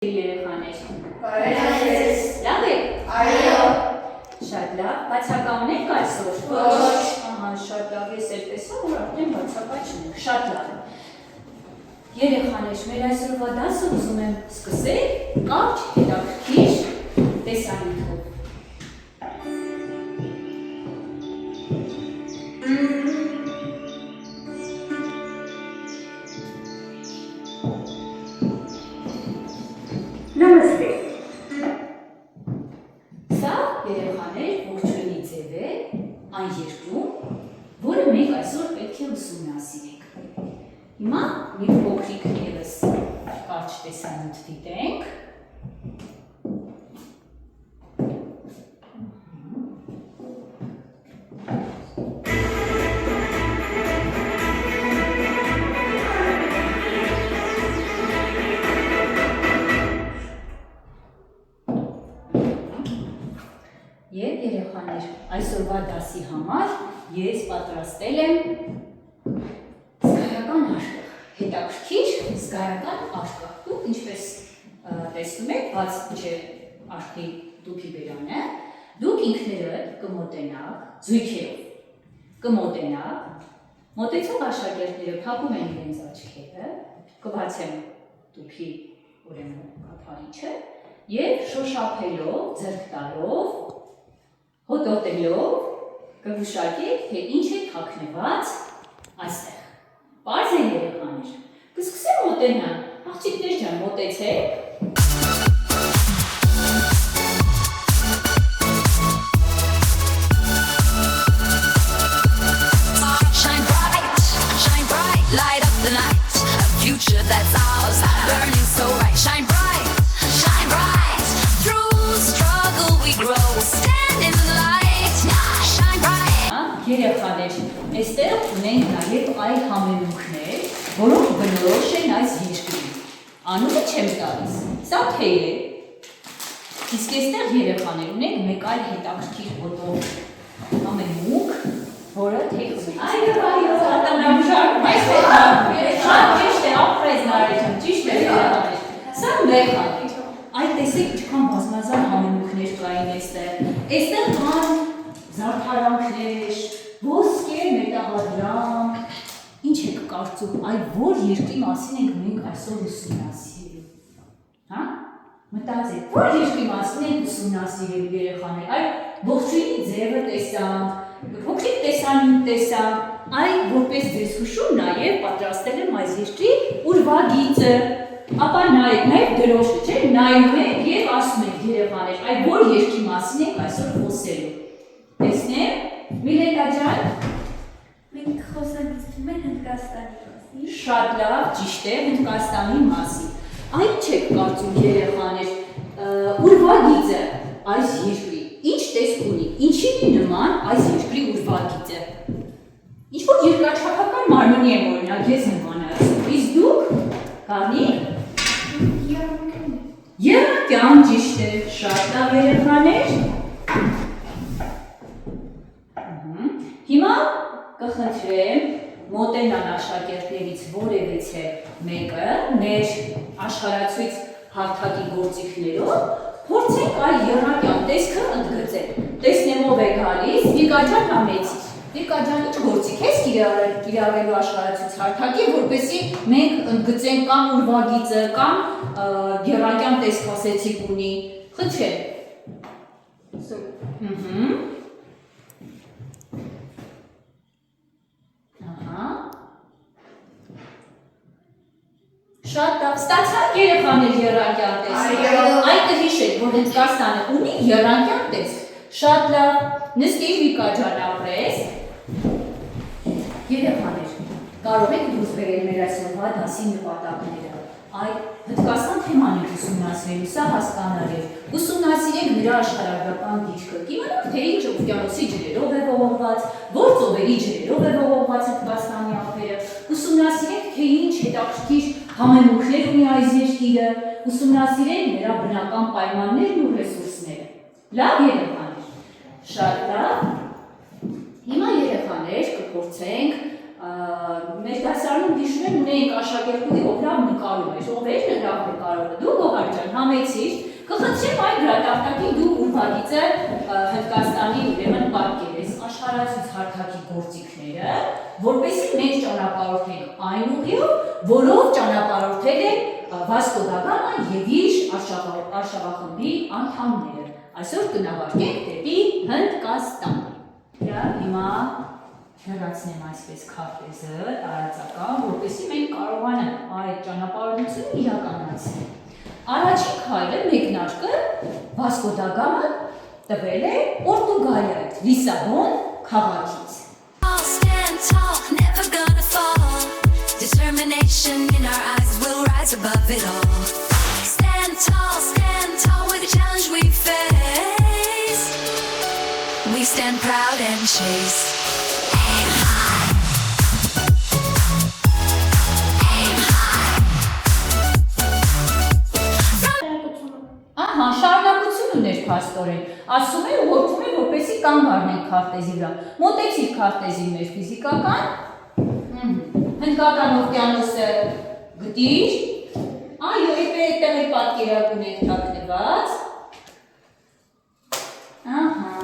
Երեխաներ։ Բարև։ Լավ եք։ Այո։ Շատ լավ։ Բացակա ունեք այսօր։ Ոչ։ Ահա, շատ լավ, ես էլ տեսա, որ արդեն բացակա չունեք։ Շատ լավ։ Երեխաներ, մեր այսօրվա դասը ուզում եմ սկսել կարճ հետաքրքիր տեսանյութով։ Նամստե։ Սա երեխաներ ողջույնի ձև է այն երկրում, որը մենք այսօր պետք է ուսումնասիրենք։ Հիմա մի փոքրիկ ևս կարճ տեսանյութ դիտենք։ Եվ երեխաներ, այսօրվա դասի համար ես պատրաստել եմ զգայական արկղ, հետաքրքիր զգայական արկղ։ Դուք ինչպես տեսնում եք, բաց չէ արկղի դուքի բերանը, դուք ինքներդ կմոտենաք զույգերով, կմոտենաք, մոտեցող աշակերտները փակում են իրենց աչքերը, կբացեմ դուքի ուրեմն կափարիչը եւ շոշափելով, ձեռք տալով հոտոտելով կգուշակեք, թե ինչ է թաքնված այստեղ։ Պարզ են երեխաներ։ Կսկսեմ մոտենալ։ Աղջիկներ ջան, մոտեցեք։ Shine bright, light up the night. A future that's ours, burning so bright. Shine bright, through struggle we grow. Stand in the light, shine bright. Երեխաներ, այստեղ ունենք նաև այլ համեմունքներ, որոնք բնորոշ են այս երկրին։ Անունը չեմ տալիս, սա թեյ է։ Իսկ այստեղ երեխաներ ունենք մեկ այլ հետաքրքիր հոտով համեմունք, որը թեյ ունի։ Այո, արտանավժարում այս շատ ճիշտ է, ապրես Նարեջան, ճիշտ է երեխաներ։ Սա մեղան է։ Այդ տեսեք ինչքան բազմազան համեմունքներ կային այստեղ։ Այստեղ կան զարդարանքներ, ոսկե մետաղադրամ։ Ինչ եք կարծում, այ որ երկրի մասին ենք մենք այսօր ուսումնասիրելու։ Հա? Մտածեք, որ երկրի մասին ենք ուսումնասիրելու երեխաներ, այ ողջույնի ձևը տեսանք, փոքրիկ տեսանյութ տեսանք, այ որպես ձեզ հուշում նաև պատրաստել եմ այս երկրի ուրվագիծը։ Ապա նաև դրոշը, չէ՞, նայում եք եւ ասում եք երեխաներ, այ որ երկրի մասին ենք այսօր խոսելու։ Տեսնեք, Միլետա ջան, Մենք խոսանք մեր Հնդկաստանի մասին։ շատ լավ, ճիշտ է, Հնդկաստանի մասին։ Այն չեք կարծում երեխաներ, ուրվագիծը այս երկրի ինչ տեսք ունի, ինչի նման այս երկրի ուրվագիծը։ Ինչ որ երկրաչափական մարմնի եմ օրինակ ես եմ անհասում, իսկ դուք կանի Երակյան ճիշտ է, շատ լավ երեխաներ։ Հիմա կխնդրեմ մոտենալ աշակերտներից որևիցե մեկը մեր աշխարհացույց հարթակի գործիքներով փորձենք այ եռակյան տեսքը ընդգծել։ Տեսնեմ ով է գալիս, Վիկա ջան համեցի։ Վիկա ջան, ինչ գործիք ես կիրառելու աշխարհացույց հարթակի, որպեսզի մենք ընդգծենք կամ ուրվագիծը, կամ եռակյան տեսք ասեցիք ունի։ Խնդրեմ։ Շատ լավ, ստացաք երեխաներ եռանկյան տեսք։ Այն կհիշեք, որ Հնդկաստանը ունի եռանկյան տեսք։ Շատ լավ, նստի Վիկա ջան ապրես։ Երեխաներ, կարող եք դուրս բերել մեր այսօրվա դասի նպատակները։ Այ Հնդկաստան թեման ենք ուսումնասիրելու, սա հասկանալի է։ Ուսումնասիրենք նրա աշխարհագրական դիրքը։ Կիմանանք, թե ինչ օվկիանոսի ջրերով է ողողված, որ ծովերի ջրերով է ողողված Հնդկաստանի ափերը։ Ուսումնասիրենք, թե ինչ հետաքրքիր համեմունքներ ունի այս երկիրը, ուսումնասիրենք նրա բնական պայմաններն ու ռեսուրսները։ Լավ երեխաներ։ Շատ լավ։ Հիմա երեխաներ կփորձենք մեր դասարանում հիշում եմ ունեինք աշակերտուհի, ով լավ նկարում էր, ով էր լավ նկարողը, դու Գոհար ջան, համեցիր, կխնդրեմ այդ գրատախտակին դու ուրվագիծը Հնդկաստանի ուրեմն պատկեր ես աշխարհացույց հարթակի գործիքները, որպեսզի մենք ճանապարհորդենք այն ուղիով, որով ճանապարհորդել է Վասկո դա Գաման եւ իր արշավախմբի անդամները։ Այսօր կնավարկենք դեպի Հնդկաստան։ Հիմա հեռացնեմ այսպես քարտեզը տարածական, որպեսզի մենք կարողանանք այդ ճանապարհորդությունը իրականացնել։ Առաջին քայլը մեկնարկը Վասկո դա Գաման տվել է Պորտուգալիայից, Լիսաբոն քաղաքից։ I'll stand tall, never gonna fall. Determination in our eyes, we'll rise above it all. Stand tall with the challenge we face. We stand proud and chase. Aim high. Aim high. Ահա, շարունակություն ուներ փաստորեն։ Ասում է ուղղորդում է, որպեսզի կանգ առնենք քարտեզի վրա։ Մոտեցիր քարտեզի մեր ֆիզիկական։ Հնդկական օվկիանոսը գտիր։ Այո, այդտեղ է պատկերակ ունենք թաքնված։ Ահա։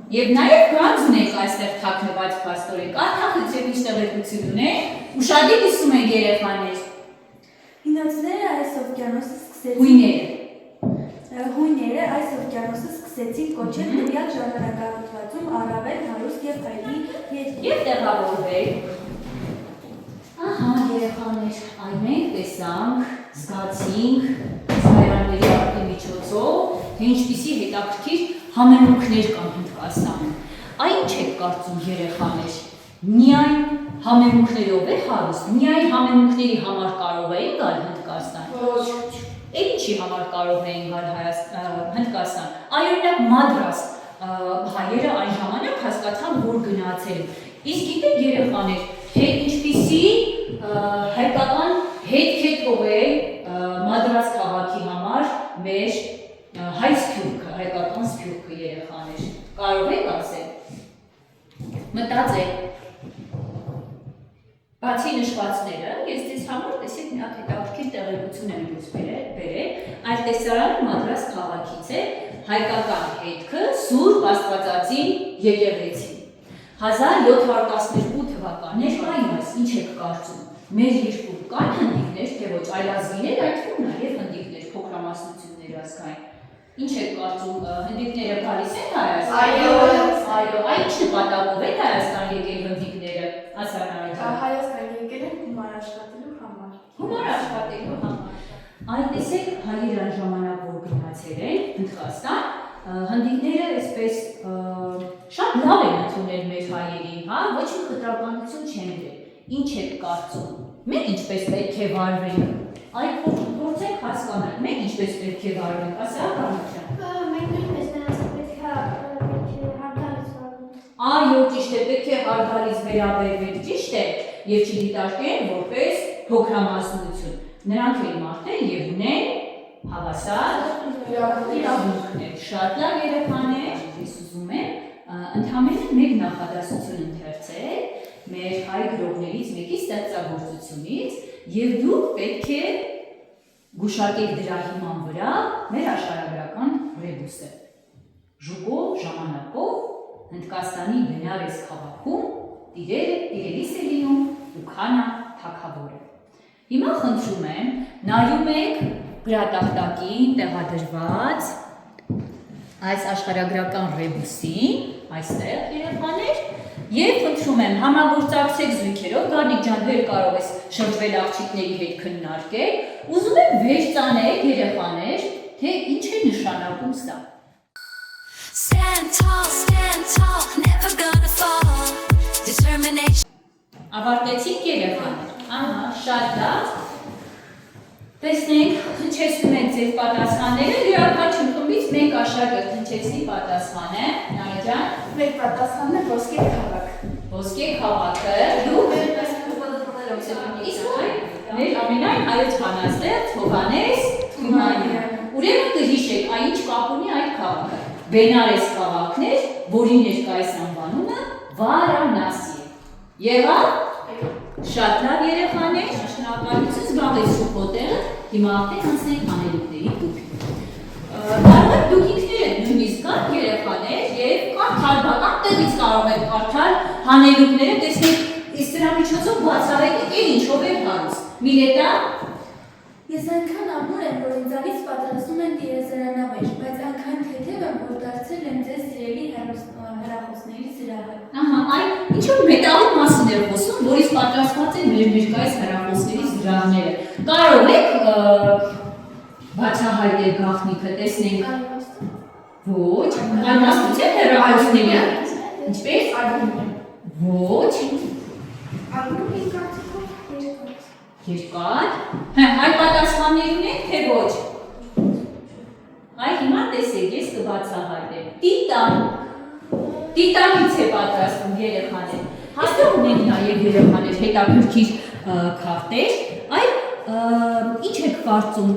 Եվ նաև գանձ ունենք այստեղ թաքնված փաստորեն։ Կարդախեցեք ինչ տեղեկություն ունենք։ Ուշադիր լսում են երեխաներ։ Հինոցները այս օվկիանոսը սկսեցին Հույները այս օվկիանոսը սկսեցին կոչել տվյալ ժամանակահատվածում առավել հարուստ եւ հայտնի երկիր։ Եվ տեղավորվել։ Ահա երեխաներ, այ մենք տեսանք, զգացինք զայրանների արտի միջոցով, թե ինչպիսի հետաքրքիր համեմունքներ կան Հնդկաստանում։ Այ ինչ եք կարծում երեխաներ, միայն համեմունքներով է հարուստ, միայն համեմունքների համար կարող էին գալ Հնդկաստան։ Ոչ։ Ինչի համար կարող էին գալ Հնդկաստան։ Այօրինակ Մադրաս հայերը այն ժամանակ հասկացան, որ գնացել են։ Իսկ գիտեք երեխաներ, թե ինչպիսի հայկական հետք է թողել Մադրաս քաղաքի համար մեր հայ սփյուռքը, հայկական սփյուռքը երեխաներ։ Կարող եք ասել։ Մտածեք։ Բացի նշվածները, ես ձեզ համար տեսեք մի հատ հետաքրքիր տեղեկություն եմ դուրս բերել, այդ տեսարանը Մադրաս քաղաքից է, հայկական հետքը Սուրբ Աստվածածին եկեղեցին։ 1712 թվականներ այնպես ինչ եք կարծում։ Մեր երկու կան հնդիկներ, թե ոչ այլազգիներ, այդ թվում նաև հնդիկներ, փոքրամասնություններ ազգային։ Ինչ եք կարծում, հնդիկները գալիս են Հայաստան։ Այո, այդ ինչ նպատակով են Հայաստան եկել հնդիկները, Հայաստան եկել են գումար աշխատելու համար։ Գումար աշխատելու համար։ Այ տեսեք, հայերը այն ժամանակ որ գնացել են Հնդկաստան, հնդիկները այսպես շատ լավ են ընդունել մեր հայերին, հա, ոչ մի խտրականություն չեն դրել։ Ինչ եք կարծում։ Մենք ինչպես պետք է վարվենք։ Այդ փորձեք հասկանալ, մենք ինչպես պետք է վարվենք, ասա Կանության։ Մենք նույնպես նրանց պետք է հարգալից վարվենք։ Այո, ճիշտ է, պետք է հարգալից վերաբերվել, ճիշտ է, եւ չդիտարկեն որպես փոքրամասնություն։ Նրանք են մարդեր եւ ունեն հավասար իրավունքներ։ Շատ լավ երեխաներ, ես ուզում եմ ընդհանրապես մեկ նախադասություն ընթերցել մեր հայ գրողներից մեկի ստեղծագործությունից եւ դուք պետք է գուշակեք դրա հիման վրա մեր աշխարհագրական ռեբուսը։ Ժուկո ժամանակով Հնդկաստանի Բենարես քաղաքում տիրելիս է լինում Ուքանա թագավորը։ Հիմա խնդրում եմ, նայում եք գրատախտակին տեղադրված այս աշխարհագրական ռեբուսին, այստեղ երեխաներ, եւ խնդրում եմ համագործակցեք զույգերով, Գարնիկ ջան, դու կարող ես շրջվել աղջիկների հետ քննարկել, ուզում եմ վեր ծանեք երեխաներ, թե ինչ է նշանակում սա։ Stand tall, never gonna fall. Determination. Ավարտեցինք երեխաներ, ահա, շատ լավ։ Տեսնենք, հնչեցնում ենք ձեր պատասխանները, յուրաքանչյուր խմբից մեկ աշակերտ հնչեցնի պատասխանը, Նարեկ ջան։ Մեր պատասխանն է ոսկե քաղաք։ Ոսկե քաղաքը, դուք իսկ մեր ամենայն հայոց բանաստեղծ Հովհաննես Թումանյան։ Ուրեմն կհիշեք, այն ինչ կապ ունի այդ քաղաքը։ Բենարես քաղաքն էր, որի ներկայիս անվանումը Վարանասի է։ Եղավ Շատ լավ երեխաներ, շնորհակալություն զբաղեցրու փոթերը, հիմա արդեն անցնենք հանելուկների տուփին։ Կարող եք դուք ինքներդ նույնիսկ կան երեխաներ եւ կարդալ, բական տեղից կարող եք կարդալ հանելուկները, տեսնեք իսկ դրա միջոցով բացառեք էլ ինչով է հարուստ։ Միլետա Ես այնքան ամուր եմ, որ ինձանից պատրաստում են տիեզերանավեր, բայց այնքան թեթև եմ, որ դարձել եմ ձեզ սիրելի հեռախոսների զրահը։ Ահա, այն ինչ-որ մետաղի մասին էր խոսում, որից պատրաստված են մեր ներկայիս հեռախոսների զրահները։ Կարող եք բացահայտել գաղտնիքը, տեսնենք։ Ոչ, իմաստության հեռախոսների։ Ինչպես? Ոչ։ Ալումին կարծիքով Երկար։ Այ պատասխաններ ունեք, թե ոչ։ Այ հիմա տեսեք, ես կբացահայտեմ։ Տիտան։ Տիտանից է պատրաստվում երեխաներ։ Հաստատ ունենք նաև երեխաներ հետաքրքիր քարտեր։ Այ ինչ եք կարծում։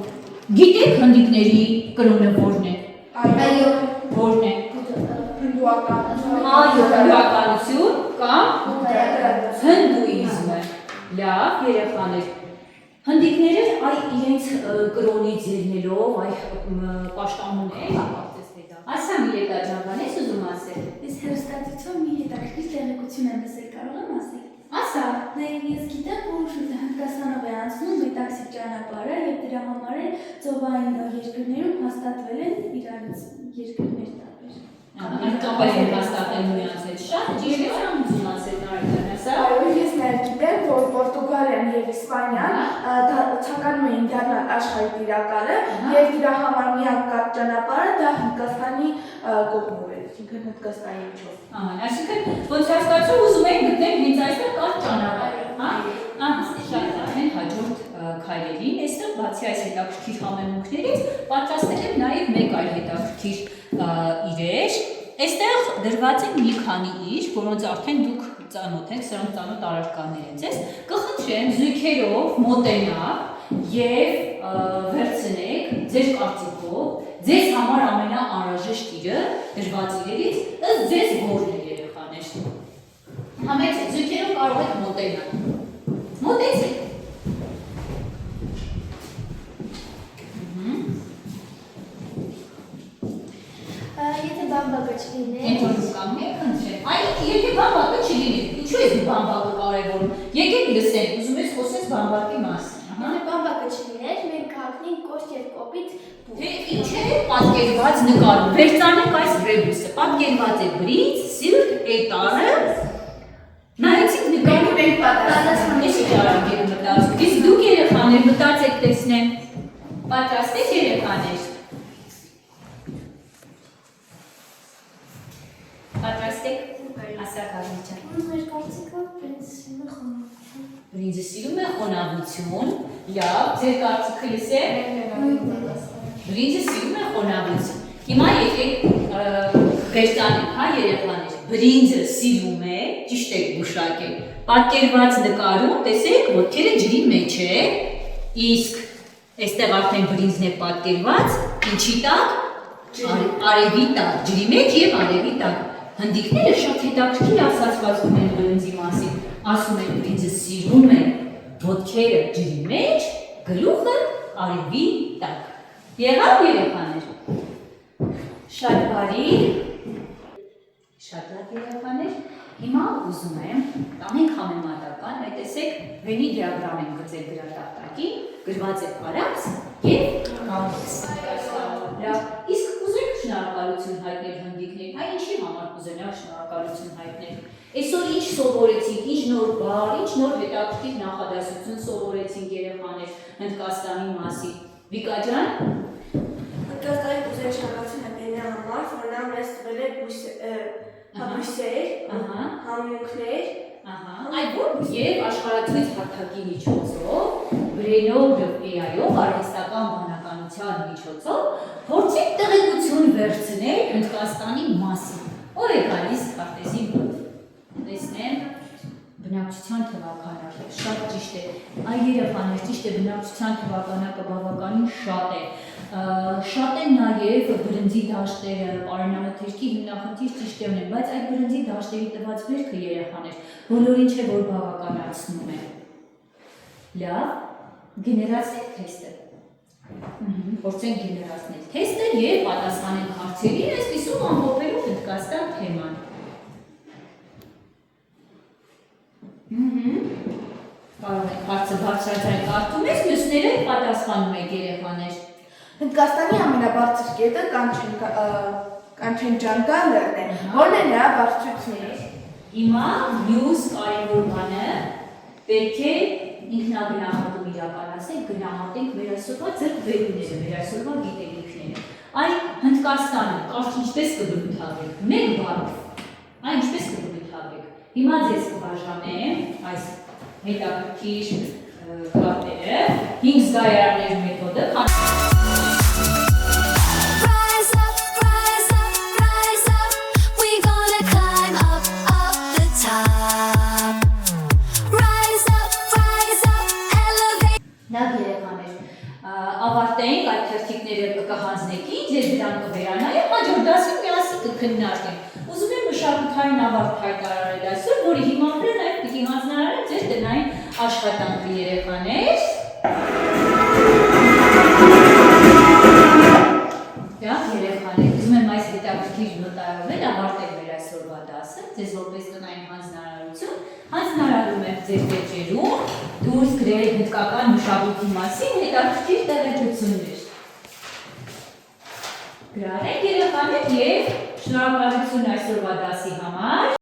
Գիտեք հնդիկների կրոնը որն է։ Այո։ Որն է։ Հնդուականություն։ Այո, հնդուականություն կամ հնդուիզմը։ Լավ, երեխաներ։ Հնդիկները այ իրենց կրոնից ելնելով, այ պաշտամուններ, ասա Միլետա ջան, բան ես ուզում ասել։ Ես հեռուստացույցով մի հետաքրքիր տեղեկություն եմ լսել, կարող եմ ասել։ Ասա։ Նաև ես գիտեմ, որ Հնդկաստանով է անցնում մետաքսի ճանապարհը եւ դրա համար էլ ծովային երկրներում հաստատվել են իրանց երկրներ տարբեր։ Կապել են հաստատել նրանց հետ շատ, ճիշտ է, ուրեմն ուզում ասել Նարեկան, ասա։ Այո, ես նաև գիտեմ, որ Պորտուգալիան եւ Իսպանիան ցանկանում էին դառնալ աշխարհի տիրակալը եւ դրա համար միակ կապ ճանապարհը դա Հնդկաստանի կողմով էր, այսինքն Հնդկաստանի միջով։ Այսինքն ոնց հասկացում ուզում եք գտնել հենց այստեղ կա ճանապարհ, հա։ Շատ լավ են հաջորդ քայլերին, այստեղ բացի այս հետաքրքիր համեմունքներից պատրաստել եմ նաև մեկ այլ հետաքրքիր իրեր։ Այստեղ դրված են մի քանի իր, որոնց արդեն դուք ծանոթ եք, սրանք ծանոթ առարկաներ են ձեզ։ Կխնդրեմ զույգերով մոտենաք եւ վերցնեք ձեր կարծիքով ձեզ համար ամենաանհրաժեշտ իրը դրված իրերից ըստ ձեզ որն է երեխաներ։ Համեցեք, զույգերով կարող եք մոտենալ։ Մոտեցեք։ Եթե բամբակը չլիներ, Ինչ որ կանգնեք, խնդրեմ։ Այ եթե բամբակը չլիներ, ինչու է բամբակը կարևոր։ Եկեք լսենք, ուզում ես խոսես բամբակի մասին։ եթե բամբակը չլիներ, մենք կհագնեինք կոշտ եւ կոպիտ Թե ինչ է պատկերված նկարում։ Վերցանենք այս ռեբուսը։ Պատկերված է բրինձ, սիրտ, էտարը։ Նայեցիք նկարում ենք պատասխան։ Ինչ արագ եք մտածում։ Իսկ դուք երեխաներ մտածեք տեսնեմ։ Պատրաստ եք երեխաներ։ Պատրաստ եք։ Ասա Կարինջան։ մեր կարծիքով պրինցեսը խոնավություն։ Բրինձը սիրում է խոնավություն։ Լավ, ձեր կարծիքը լսեք։ Բրինձը սիրում է խոնավություն։ Հիմա եկեք վերցանենք, հա երեխաներ։ Բրինձը սիրում է, ճիշտ եք գուշակել։ Պատկերված նկարում տեսեք, ոտքերը ջրի մեջ է, իսկ այստեղ արդեն բրինձն է պատկերված, ինչի տակ։ Արևի տակ, ջրի մեջ եւ արևի տակ։ Հնդիկները շատ հետաքրքիր ասացվածքում են բրինձի մասին։ Ասում են բրինձը սիրում է, ոտքերը ջրի մեջ, գլուխը արևի տակ։ Եղավ երեխաներ։ Շատ բարի։ Շատ լավ երեխաներ։ Հիմա ուզում եմ տանենք համեմատական, այ տեսեք, վենի դիագրամ են գծել գրատախտակին, գրված է արաքս եւ կամքս։ Լավ, իսկ ուզենք շնորհակալություն հայտնել հնդիկներին, այ ինչի համար կուզենաք շնորհակալություն հայտնել։ Այսօր ինչ սովորեցինք, ինչ նոր բառ, ինչ նոր հետաքրքիր նախադասություն սովորեցինք երեխաներ Հնդկաստանի մասին։ Վիկա ջան, Հնդկաստանի կուզեն շնորհակալություն հայտնել համար, որ նա մեզ տվել է բույսեր, համյունքներ, այլ որ եւ աշխարհացույց հարթակի միջոցով, բրենով եւ AI-ով, արհեստական բանականության միջոցով փորձեք տեղեկություն վերցնել Հնդկաստանի մասին։ Ո՞ր է գալիս քարտեզի մոտ։ Տեսնեմ բնակչության թվականակը շատ ճիշտ է։ Այ երեխաներ, ճիշտ է, բնակչության թվականակը բավականին շատ է։ Շատ են նաև բրնձի դաշտերը, պարենամթերքի հիմնախնդիր ճիշտ են, բայց այդ բրնձի դաշտերի տված վերքը երեխաներ բոլորին չէ որ բավականացնում է։ Լավ, գեներացնենք թեստը։ Փորձենք գեներացնել թեստը եւ պատասխանենք հարցերին, այսպիսով ամփոփելով հնդկաստան թեման։ Կարող եք հարցը բարձրացնել կարդում եք, մյուսները պատասխանում եք երեխաներ։ Հնդկաստանի ամենաբարձր կետը Կանչենջանգա լեռն է, որն է նրա բարձրությունը։ Հիմա մյուս կարևոր բանը պետք է ինքնագնահատում իրականացնել, գնահատենք մեր այսօրվա ձեռքբերումները, մեր այսօրվա գիտելիքները։ Այն Հնդկաստանը կարճ ինչպես կբնութագրեք, մեկ բառով, այն ինչպես կբնութագրեք։ Հիմա ձեզ կբաժանեմ այս հետաքրքիր քարտերը, 5 զգայարանների մեթոդը, Rise up, we're gonna climb up the top. Rise up, elevate. Լավ երեխաներ, ավարտենք այդ թերթիկները կհանձնեք ինձ, ես դրան կվերանայեմ, հաջորդ դասին միասին կքննարկենք։ Ուզում եմ մշակութային ավարտ հայտարարել այսօր, որի հիման վրա նաև պիտի հանձնարարեմ ձեր տնային աշխատանքը երեխաներ։ Լավ երեխաներ, ուզում եմ այս հետաքրքիր նոտայով էլ ավարտել մեր այսօրվա դասը, ձեզ որպես տնային հանձնարարություն, հանձնարարում եմ ձեր վեճերում դուրս գրել հնդկական մշակույթի մասին հետաքրքիր տեղեկություններ։ Գրարեք երեխաներ և շնորհակալություն այսօրվա դասի համար։